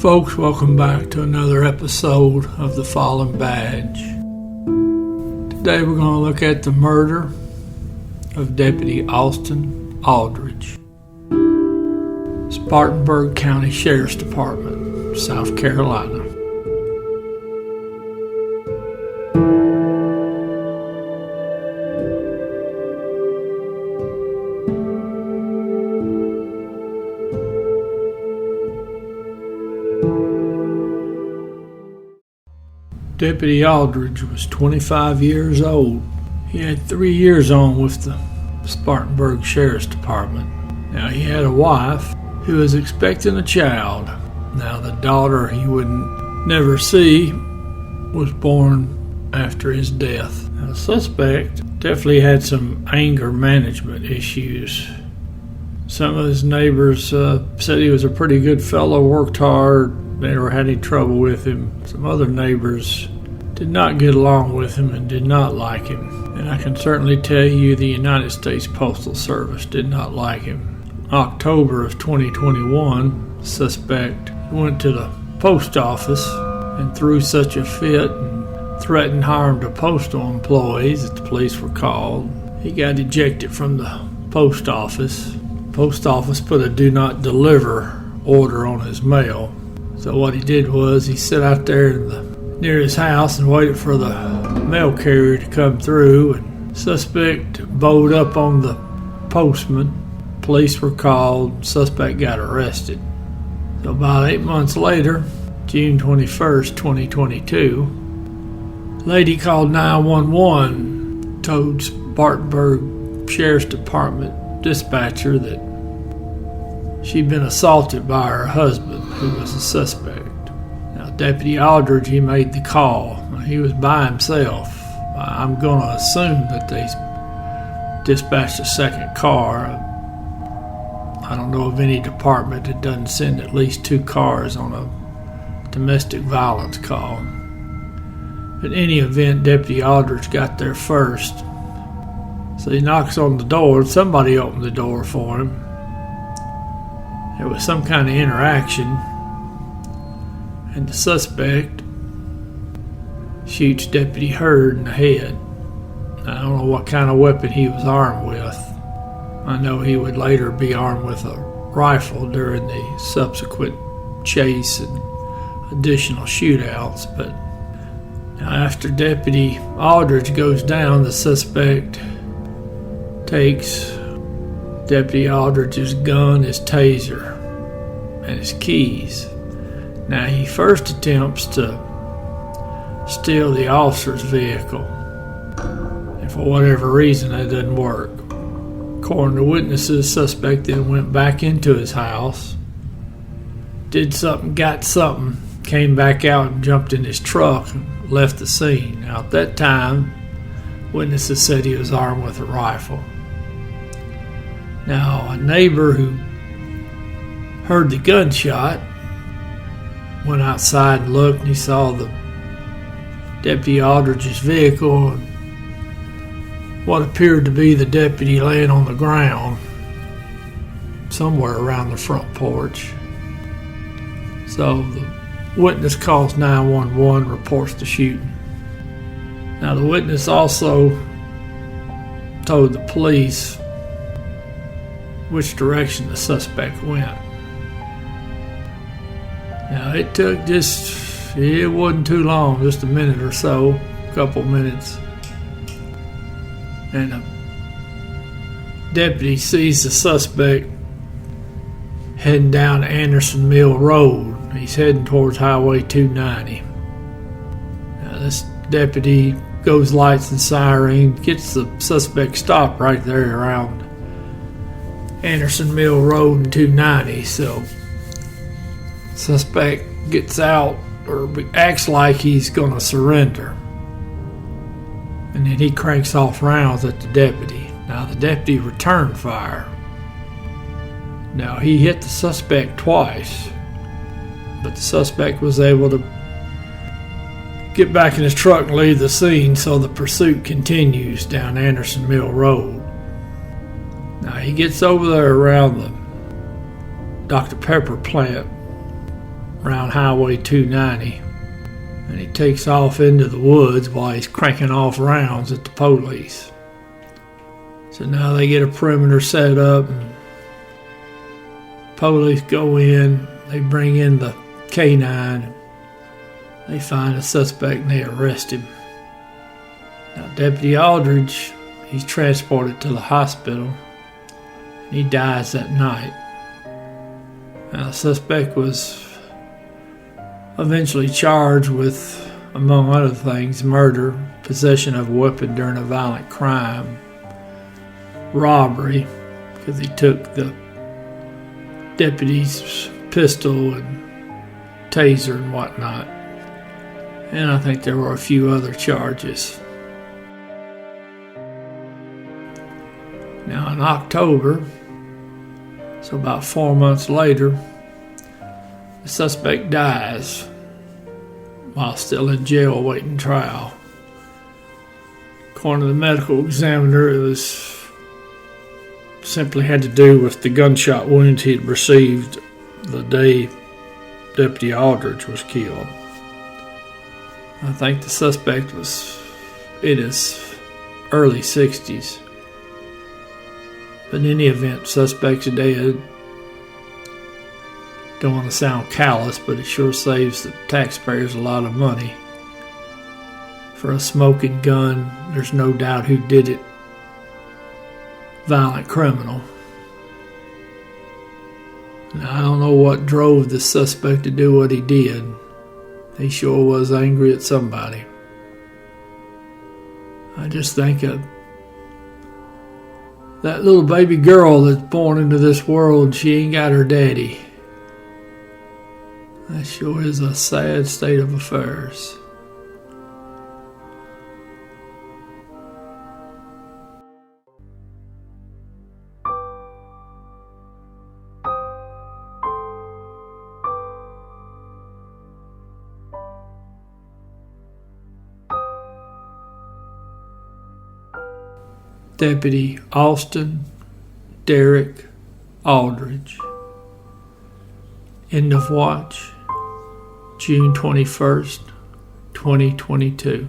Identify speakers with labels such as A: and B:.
A: folks, welcome back to another episode of The Fallen Badge. Today we're going to look at the murder of Deputy Austin Aldridge, Spartanburg County Sheriff's Department, South Carolina. Deputy Aldridge was 25 years old. He had 3 years on with the Spartanburg Sheriff's Department. Now, he had a wife who was expecting a child. Now, the daughter he would never see was born after his death. Now, the suspect definitely had some anger management issues. Some of his neighbors said he was a pretty good fellow, worked hard, never had any trouble with him. Some other neighbors did not get along with him and did not like him. And I can certainly tell you the United States Postal Service did not like him. October of 2021, the suspect went to the post office and threw such a fit and threatened harm to postal employees that the police were called. He got ejected from the post office. Post office put a do not deliver order on his mail. So what he did was he sat out there near his house and waited for the mail carrier to come through, and suspect bowed up on the postman. Police were called. Suspect got arrested. So about 8 months later, June 21st, 2022, lady called 911, told Spartanburg Sheriff's Department dispatcher that she'd been assaulted by her husband, who was a suspect. Now, Deputy Aldridge, he made the call. He was by himself. I'm going to assume that they dispatched a second car. I don't know of any department that doesn't send at least 2 cars on a domestic violence call. In any event, Deputy Aldridge got there first. So he knocks on the door. Somebody opened the door for him. There was some kind of interaction, and the suspect shoots Deputy Hurd in the head. I don't know what kind of weapon he was armed with. I know he would later be armed with a rifle during the subsequent chase and additional shootouts, but now after Deputy Aldridge goes down, the suspect takes Deputy Aldridge's gun, his taser, and his keys. Now, he first attempts to steal the officer's vehicle, and for whatever reason, that doesn't work. According to witnesses, the suspect then went back into his house, did something, got something, came back out and jumped in his truck and left the scene. Now, at that time, witnesses said he was armed with a rifle. Now, a neighbor who heard the gunshot went outside and looked, and he saw the Deputy Aldridge's vehicle and what appeared to be the deputy laying on the ground somewhere around the front porch. So the witness calls 911, reports the shooting. Now, the witness also told the police which direction the suspect went. Now, it wasn't too long, just a minute or so, a couple minutes, and a deputy sees the suspect heading down Anderson Mill Road. He's heading towards Highway 290. Now, this deputy goes lights and siren, gets the suspect stopped right there around Anderson Mill Road and 290. So suspect gets out or acts like he's going to surrender, and then he cranks off rounds at the deputy. Now, the deputy returned fire. Now, he hit the suspect twice, but the suspect was able to get back in his truck and leave the scene, so the pursuit continues down Anderson Mill Road. Now, he gets over there around the Dr. Pepper plant around Highway 290, and he takes off into the woods while he's cranking off rounds at the police. So now they get a perimeter set up, and police go in, they bring in the K9, they find a suspect and they arrest him. Now Deputy Aldridge, he's transported to the hospital, and he dies that night. Now the suspect was eventually charged with, among other things, murder, possession of a weapon during a violent crime, robbery, because he took the deputy's pistol and taser and whatnot. And I think there were a few other charges. Now in October, so about 4 months later, the suspect dies while still in jail awaiting trial. According to the medical examiner, it was simply had to do with the gunshot wounds he had received the day Deputy Aldridge was killed. I think the suspect was in his early 60s. But in any event, suspects today, don't want to sound callous, but it sure saves the taxpayers a lot of money. For a smoking gun, there's no doubt who did it. Violent criminal. Now, I don't know what drove the suspect to do what he did. He sure was angry at somebody. I just think of that little baby girl that's born into this world, she ain't got her daddy. That sure is a sad state of affairs. Deputy Austin Derek Aldridge. End of watch, June 21st, 2022.